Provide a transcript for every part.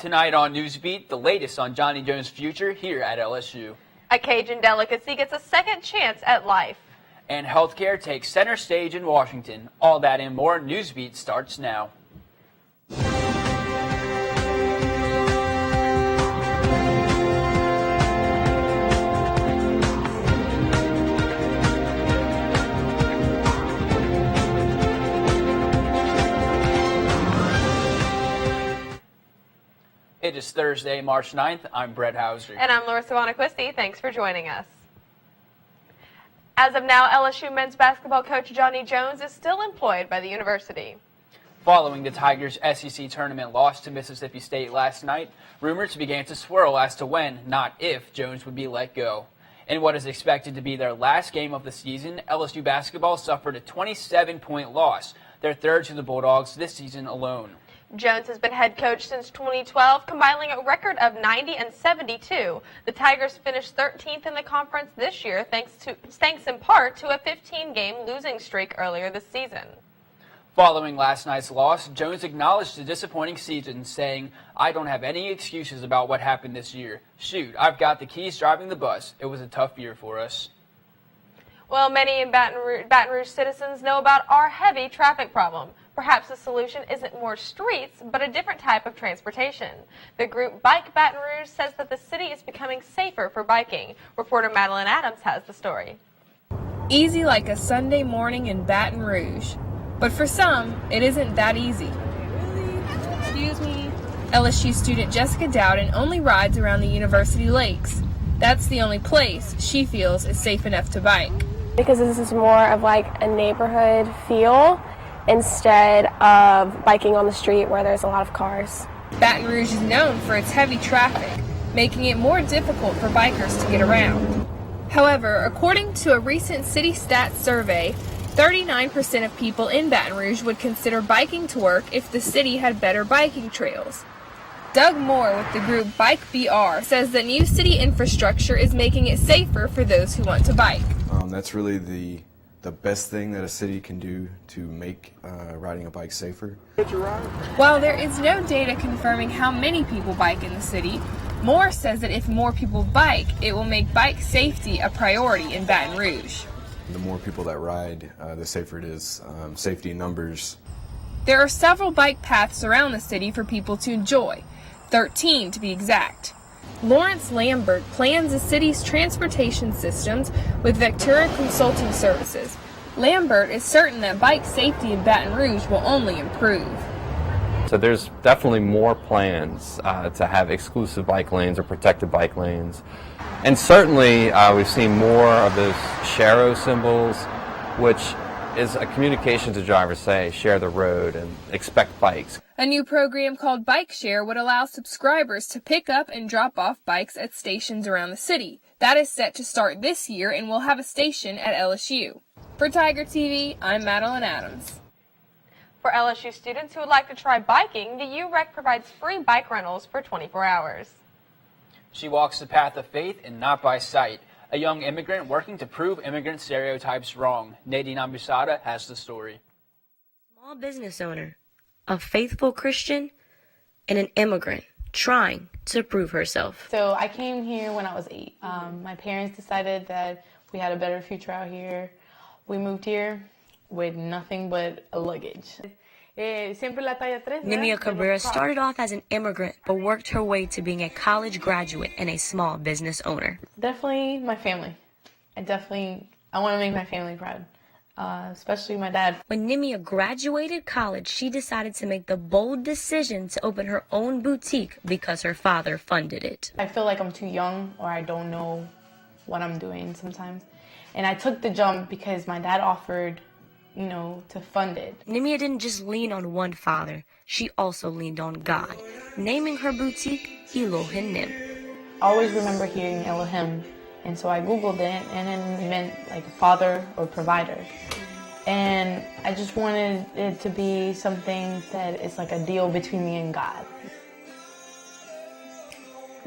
Tonight on Newsbeat, the latest on Johnny Jones' future here at LSU. A Cajun delicacy gets a second chance at life. And healthcare takes center stage in Washington. All that and more. Newsbeat starts now. It is Thursday, March 9th. I'm Brett Hauser. And I'm Larissa Bonaquisti. Thanks for joining us. As of now, LSU men's basketball coach Johnny Jones is still employed by the university. Following the Tigers' SEC tournament loss to Mississippi State last night, rumors began to swirl as to when, not if, Jones would be let go. In what is expected to be their last game of the season, LSU basketball suffered a 27-point loss, their third to the Bulldogs this season alone. Jones has been head coach since 2012, compiling a record of 90 and 72. The Tigers finished 13th in the conference this year, thanks in part to a 15-game losing streak earlier this season. Following last night's loss, Jones acknowledged the disappointing season, saying, "I don't have any excuses about what happened this year. Shoot, I've got the keys driving the bus. It was a tough year for us." Well, many in Baton Rouge citizens know about our heavy traffic problem. Perhaps the solution isn't more streets, but a different type of transportation. The group Bike Baton Rouge says that the city is becoming safer for biking. Reporter Madeline Adams has the story. Easy like a Sunday morning in Baton Rouge. But for some, it isn't that easy. Excuse me. LSU student Jessica Dowden only rides around the university lakes. That's the only place she feels is safe enough to bike. Because this is more of like a neighborhood feel instead of biking on the street where there's a lot of cars. Baton Rouge is known for its heavy traffic, making it more difficult for bikers to get around. However, according to a recent city stats survey, 39% of people in Baton Rouge would consider biking to work if the city had better biking trails. Doug Moore with the group Bike BR says that new city infrastructure is making it safer for those who want to bike. That's really the best thing that a city can do to make riding a bike safer. While there is no data confirming how many people bike in the city, Moore says that if more people bike, it will make bike safety a priority in Baton Rouge. The more people that ride, the safer it is. Safety in numbers. There are several bike paths around the city for people to enjoy, 13 to be exact. Lawrence Lambert plans the city's transportation systems with Vectura Consulting Services. Lambert is certain that bike safety in Baton Rouge will only improve. So there's definitely more plans to have exclusive bike lanes or protected bike lanes. And certainly we've seen more of those Sharo symbols, which is a communication to drivers say, share the road and expect bikes. A new program called Bike Share would allow subscribers to pick up and drop off bikes at stations around the city. That is set to start this year and will have a station at LSU. For Tiger TV, I'm Madeline Adams. For LSU students who would like to try biking, the UREC provides free bike rentals for 24 hours. She walks the path of faith and not by sight. A young immigrant working to prove immigrant stereotypes wrong. Nadine Ambusada has the story. Small business owner, a faithful Christian, and an immigrant trying to prove herself. So I came here when I was 8. My parents decided that we had a better future out here. We moved here with nothing but a luggage. Nimia Cabrera started off as an immigrant, but worked her way to being a college graduate and a small business owner. Definitely my family. I want to make my family proud, especially my dad. When Nimia graduated college, she decided to make the bold decision to open her own boutique because her father funded it. I feel like I'm too young or I don't know what I'm doing sometimes. And I took the jump because my dad offered to fund it. Nimia didn't just lean on one father. She also leaned on God, naming her boutique Elohim Nim. I always remember hearing Elohim, and so I Googled it, and it meant like father or provider. And I just wanted it to be something that is like a deal between me and God.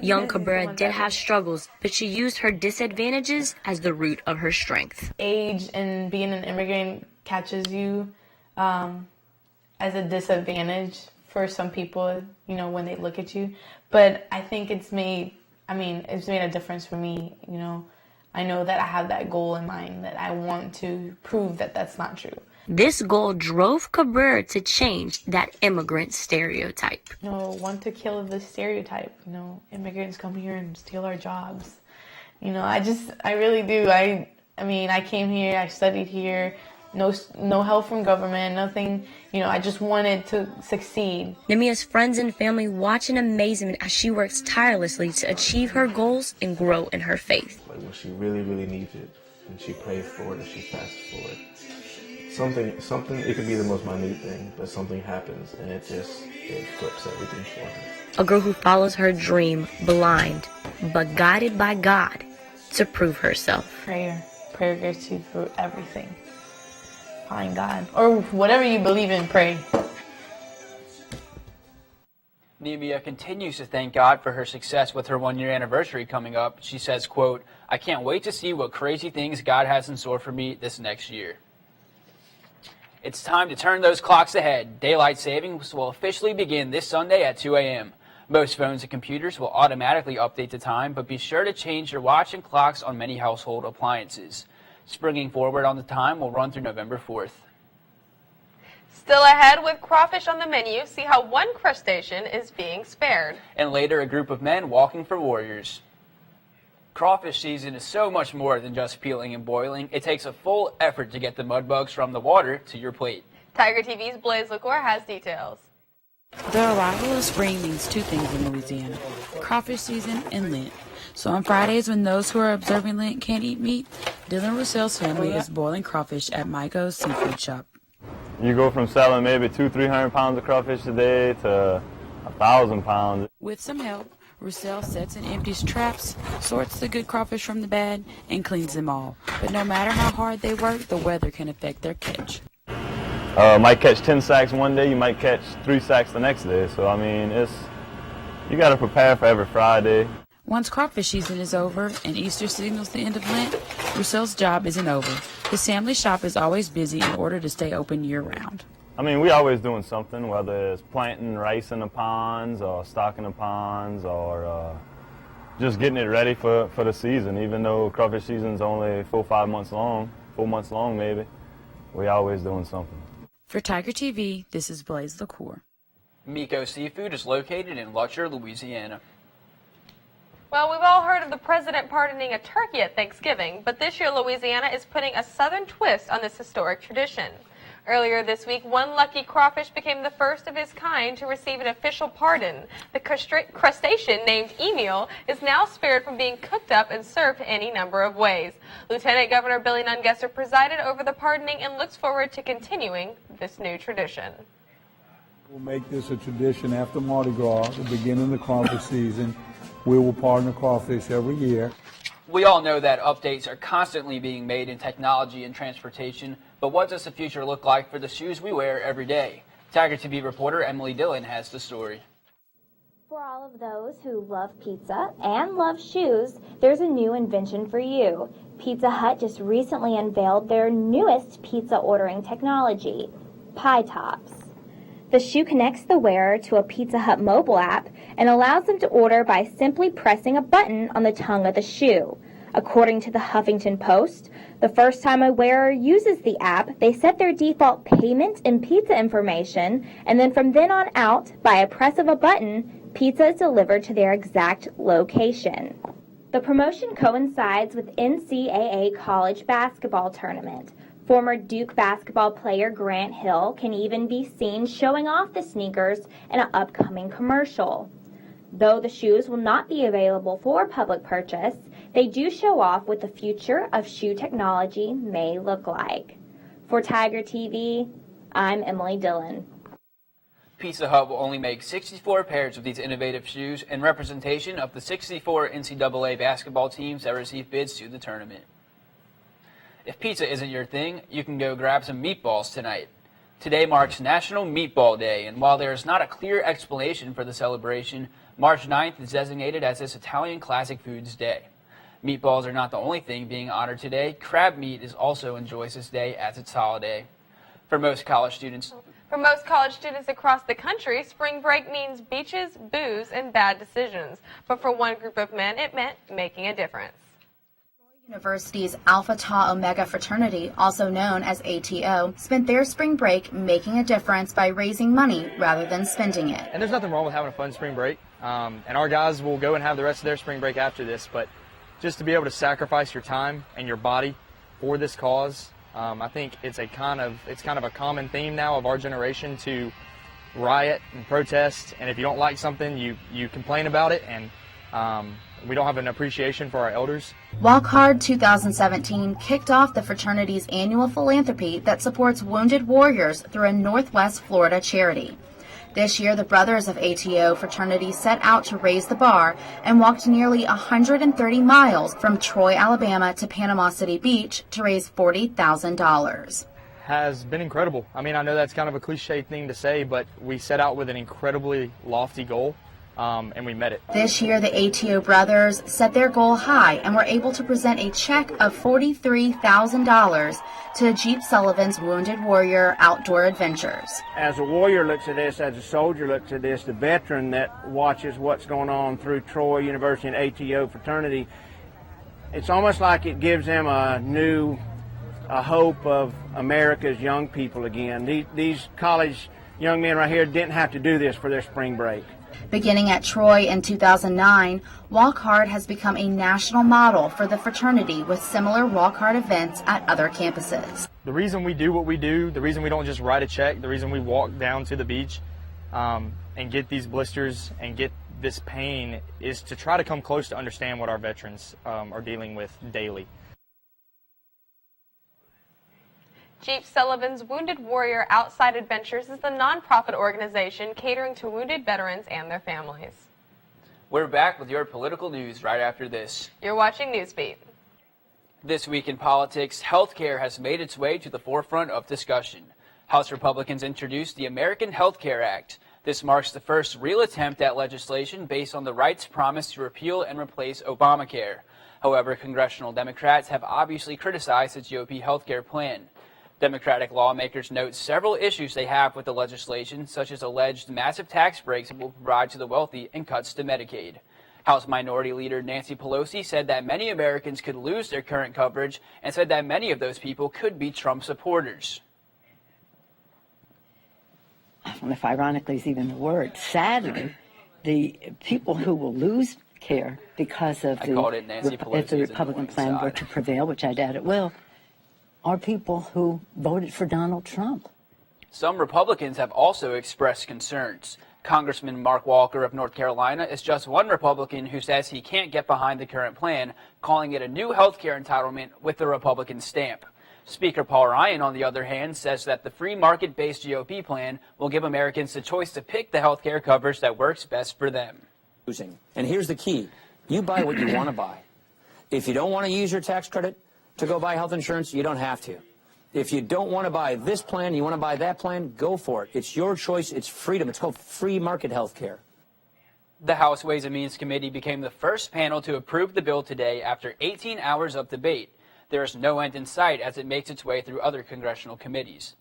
Young Cabrera did have struggles, but she used her disadvantages as the root of her strength. Age and being an immigrant catches you as a disadvantage for some people, you know, when they look at you. But I think it's made a difference for me, you know. I know that I have that goal in mind, that I want to prove that that's not true. This goal drove Cabrera to change that immigrant stereotype. You know, want to kill the stereotype, you know, immigrants come here and steal our jobs. You know, I really do. I mean, I came here, I studied here, no help from government, nothing, you know, I just wanted to succeed. Nemia's friends and family watch in amazement as she works tirelessly to achieve her goals and grow in her faith. Like when she really, really needs it, and she prays for it, and she fasts for it. Something, it could be the most minute thing, but something happens, and it flips everything for her. A girl who follows her dream blind, but guided by God to prove herself. Prayer gets you through everything. Find God, or whatever you believe in, pray. Nemia continues to thank God for her success with her 1-year anniversary coming up. She says, quote, "I can't wait to see what crazy things God has in store for me this next year." It's time to turn those clocks ahead. Daylight savings will officially begin this Sunday at 2 a.m. Most phones and computers will automatically update the time, but be sure to change your watch and clocks on many household appliances. Springing forward on the time will run through November 4th. Still ahead with crawfish on the menu, see how one crustacean is being spared. And later, a group of men walking for warriors. Crawfish season is so much more than just peeling and boiling. It takes a full effort to get the mud bugs from the water to your plate. Tiger TV's Blaze LaCour has details. The arrival of spring means two things in Louisiana: crawfish season and Lent. So on Fridays, when those who are observing Lent can't eat meat, Dylan Roussel's family is boiling crawfish at Michael's Seafood Shop. You go from selling maybe 200-300 pounds of crawfish a day to 1,000 pounds. With some help, Roussel sets and empties traps, sorts the good crawfish from the bad, and cleans them all. But no matter how hard they work, the weather can affect their catch. Might catch 10 sacks one day, you might catch 3 sacks the next day. So, I mean, you got to prepare for every Friday. Once crawfish season is over and Easter signals the end of Lent, Roussel's job isn't over. His family shop is always busy in order to stay open year-round. I mean, we always doing something, whether it's planting rice in the ponds or stocking the ponds or just getting it ready for the season. Even though crawfish season's only 4 months long maybe, we always doing something. For Tiger TV, this is Blaze LaCour. Miko Seafood is located in Lutcher, Louisiana. Well, we've all heard of the president pardoning a turkey at Thanksgiving, but this year Louisiana is putting a southern twist on this historic tradition. Earlier this week, one lucky crawfish became the first of his kind to receive an official pardon. The crustacean, named Emil, is now spared from being cooked up and served any number of ways. Lieutenant Governor Billy Nungesser presided over the pardoning and looks forward to continuing this new tradition. We'll make this a tradition after Mardi Gras, the beginning of the crawfish season. We will pardon a crawfish every year. We all know that updates are constantly being made in technology and transportation, but what does the future look like for the shoes we wear every day? Tiger TV reporter Emily Dillon has the story. For all of those who love pizza and love shoes, there's a new invention for you. Pizza Hut just recently unveiled their newest pizza ordering technology, Pie Tops. The shoe connects the wearer to a Pizza Hut mobile app and allows them to order by simply pressing a button on the tongue of the shoe. According to the Huffington Post, the first time a wearer uses the app, they set their default payment and pizza information, and then from then on out, by a press of a button, pizza is delivered to their exact location. The promotion coincides with NCAA college basketball tournament. Former Duke basketball player Grant Hill can even be seen showing off the sneakers in an upcoming commercial. Though the shoes will not be available for public purchase, they do show off what the future of shoe technology may look like. For Tiger TV, I'm Emily Dillon. Pizza Hut will only make 64 pairs of these innovative shoes in representation of the 64 NCAA basketball teams that receive bids to the tournament. If pizza isn't your thing, you can go grab some meatballs tonight. Today marks National Meatball Day, and while there is not a clear explanation for the celebration, March 9th is designated as this Italian classic foods day. Meatballs are not the only thing being honored today. Crab meat is also enjoys this day as its holiday. For most college students For most college students across the country, spring break means beaches, booze, and bad decisions. But for one group of men, it meant making a difference. University's Alpha Tau Omega fraternity, also known as ATO, spent their spring break making a difference by raising money rather than spending it. And there's nothing wrong with having a fun spring break. And our guys will go and have the rest of their spring break after this. But just to be able to sacrifice your time and your body for this cause, I think it's kind of a common theme now of our generation to riot and protest. And if you don't like something, you complain about it. And we don't have an appreciation for our elders. Walk Hard 2017 kicked off the fraternity's annual philanthropy that supports wounded warriors through a Northwest Florida charity. This year, the Brothers of ATO fraternity set out to raise the bar and walked nearly 130 miles from Troy, Alabama to Panama City Beach to raise $40,000. Has been incredible. I mean, I know that's kind of a cliche thing to say, but we set out with an incredibly lofty goal. And we met it. This year, the ATO brothers set their goal high and were able to present a check of $43,000 to Jeep Sullivan's Wounded Warrior Outdoor Adventures. As a warrior looks at this, as a soldier looks at this, the veteran that watches what's going on through Troy University and ATO fraternity, it's almost like it gives them a hope of America's young people again. These college young men right here didn't have to do this for their spring break. Beginning at Troy in 2009, Walk Hard has become a national model for the fraternity with similar Walk Hard events at other campuses. The reason we do what we do, the reason we don't just write a check, the reason we walk down to the beach and get these blisters and get this pain is to try to come close to understand what our veterans are dealing with daily. Jeep Sullivan's Wounded Warrior Outside Adventures is the nonprofit organization catering to wounded veterans and their families. We're back with your political news right after this. You're watching Newsbeat. This week in politics, healthcare has made its way to the forefront of discussion. House Republicans introduced the American Health Care Act. This marks the first real attempt at legislation based on the right's promise to repeal and replace Obamacare. However, congressional Democrats have obviously criticized the GOP healthcare plan. Democratic lawmakers note several issues they have with the legislation, such as alleged massive tax breaks it will provide to the wealthy and cuts to Medicaid. House Minority Leader Nancy Pelosi said that many Americans could lose their current coverage and said that many of those people could be Trump supporters. I don't know if ironically is even the word. Sadly, the people who will lose care because of if the Republican plan were to prevail, which I doubt it will, are people who voted for Donald Trump. Some Republicans have also expressed concerns. Congressman Mark Walker of North Carolina is just one Republican who says he can't get behind the current plan, calling it a new health care entitlement with the Republican stamp. Speaker Paul Ryan, on the other hand, says that the free market-based GOP plan will give Americans the choice to pick the health care coverage that works best for them. And here's the key. You buy what you want to buy. If you don't want to use your tax credit to go buy health insurance, you don't have to. If you don't want to buy this plan, you want to buy that plan, go for it. It's your choice. It's freedom. It's called free market health care. The House Ways and Means Committee became the first panel to approve the bill today after 18 hours of debate. There is no end in sight as it makes its way through other congressional committees.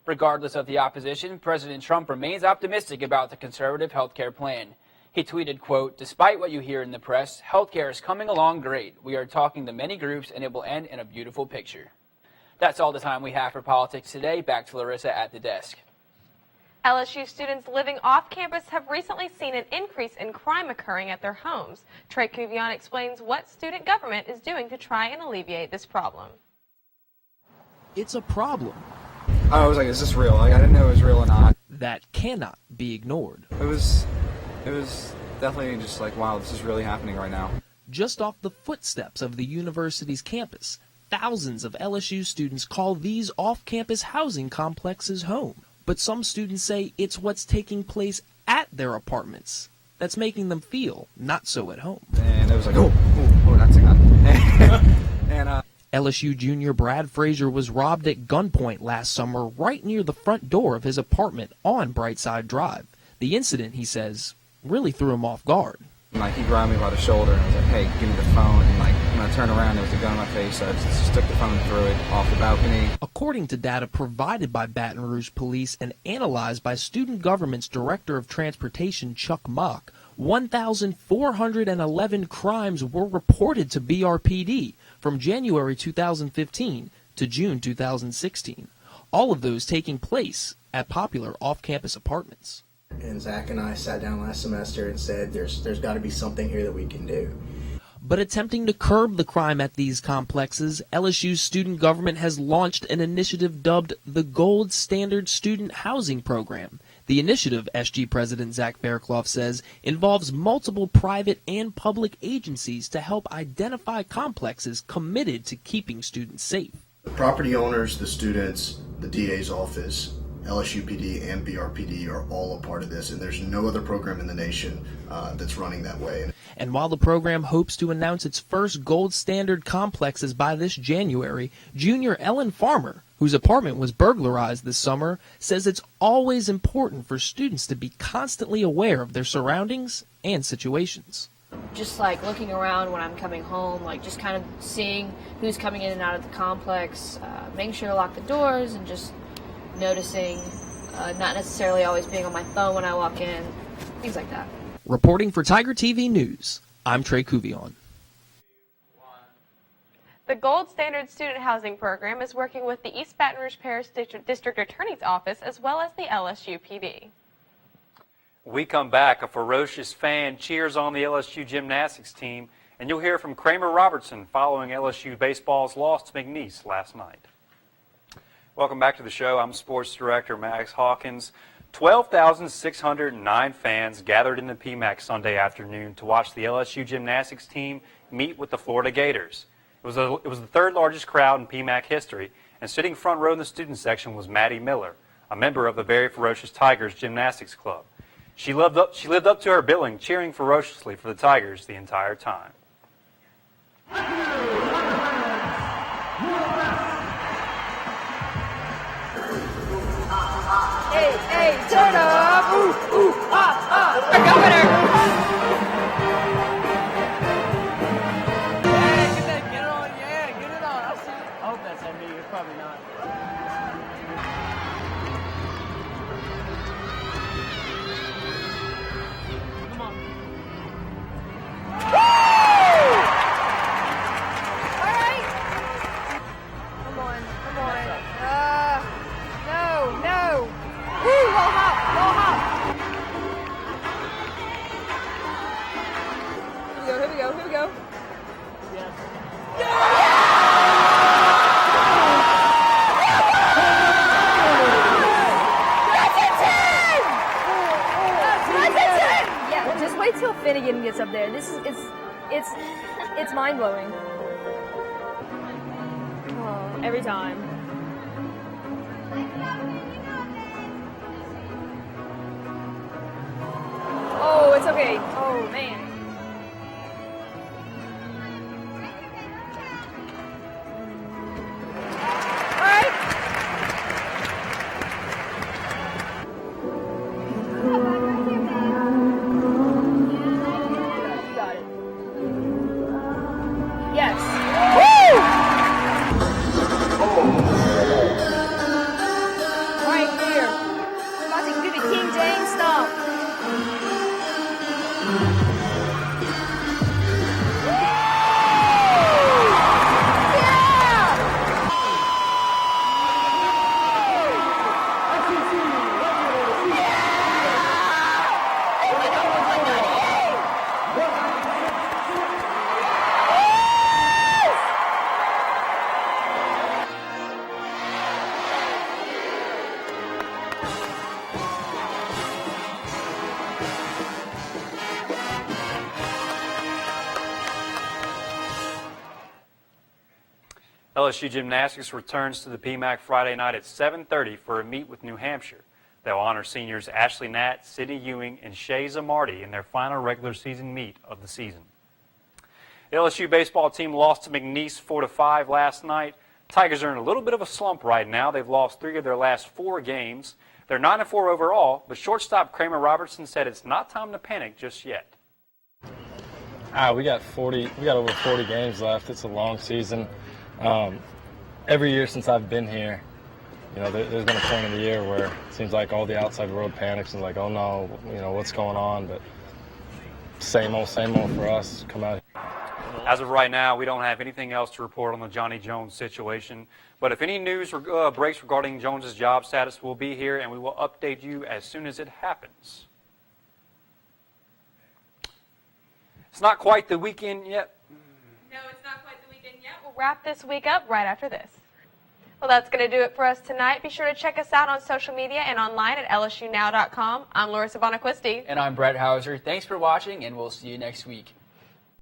Regardless of the opposition, President Trump remains optimistic about the conservative health care plan. He tweeted, quote, "Despite what you hear in the press, healthcare is coming along great. We are talking to many groups and it will end in a beautiful picture." That's all the time we have for politics today. Back to Larissa at the desk. LSU students living off campus have recently seen an increase in crime occurring at their homes. Trey Cuvion explains what student government is doing to try and alleviate this problem. It's a problem. I was like, is this real? Like, I didn't know it was real or not. That cannot be ignored. It was definitely just like, wow, this is really happening right now. Just off the footsteps of the university's campus, thousands of LSU students call these off-campus housing complexes home. But some students say it's what's taking place at their apartments that's making them feel not so at home. And it was like, oh, that's a gun. And LSU junior Brad Frazier was robbed at gunpoint last summer right near the front door of his apartment on Brightside Drive. The incident, he says, really threw him off guard. Like, he grabbed me by the shoulder and was like, hey, give me the phone. And like, when when I turned around, there was a gun in my face, so I just took the phone and threw it off the balcony. According to data provided by Baton Rouge Police and analyzed by Student Government's Director of Transportation, Chuck Mock, 1,411 crimes were reported to BRPD from January 2015 to June 2016, all of those taking place at popular off-campus apartments. And Zach and I sat down last semester and said there's got to be something here that we can do. But attempting to curb the crime at these complexes, LSU's student government has launched an initiative dubbed the Gold Standard Student Housing Program. The initiative, SG President Zach Fairclough says, involves multiple private and public agencies to help identify complexes committed to keeping students safe. The property owners, the students, the DA's office, LSUPD and BRPD are all a part of this, and there's no other program in the nation that's running that way. And while the program hopes to announce its first gold standard complexes by this January, junior Ellen Farmer, whose apartment was burglarized this summer, says it's always important for students to be constantly aware of their surroundings and situations. Just like looking around when I'm coming home, like just kind of seeing who's coming in and out of the complex, making sure to lock the doors, and just noticing, not necessarily always being on my phone when I walk in, things like that. Reporting for Tiger TV News, I'm Trey Cuvion. The Gold Standard Student Housing Program is working with the East Baton Rouge Parish District Attorney's Office as well as the LSUPD. We come back, a ferocious fan cheers on the LSU gymnastics team, and you'll hear from Kramer Robertson following LSU baseball's loss to McNeese last night. Welcome back to the show. I'm Sports Director Max Hawkins. 12,609 fans gathered in the PMAC Sunday afternoon to watch the LSU gymnastics team meet with the Florida Gators. It was the third largest crowd in PMAC history, and sitting front row in the student section was Maddie Miller, a member of the Very Ferocious Tigers Gymnastics Club. She lived up to her billing, cheering ferociously for the Tigers the entire time. Hey, turn up! Ooh, Governor! Get it on, get it on. I hope that's at me. It's probably not. Come on. Woo! All right. Come on. No. Woo, roll hop. Here we go. Yes. Yeah, just wait till Finnegan gets up there. It's mind blowing. Oh, every time. Oh, it's okay. Oh, man. All right. You got it. Yes. Woo! Right here. We're about to do the King James stuff. LSU Gymnastics returns to the PMAC Friday night at 7:30 for a meet with New Hampshire. They'll honor seniors Ashley Natt, Sydney Ewing, and Shay Zamardi in their final regular season meet of the season. The LSU baseball team lost to McNeese 4-5 last night. Tigers are in a little bit of a slump right now. They've lost 3 of their last 4 games. They're 9-4 overall, but shortstop Kramer Robertson said it's not time to panic just yet. We got over 40 games left. It's a long season. Every year since I've been here, there's been a point in the year where it seems like all the outside world panics and like, oh no, what's going on? But same old for us. Come out. As of right now, we don't have anything else to report on the Johnny Jones situation. But if any news breaks regarding Jones's job status, we'll be here and we will update you as soon as it happens. It's not quite the weekend yet. No, it's not quite the weekend yet. We'll wrap this week up right after this. Well, that's going to do it for us tonight. Be sure to check us out on social media and online at lsunow.com. I'm Laura Sabanaquisti. And I'm Brett Hauser. Thanks for watching, and we'll see you next week.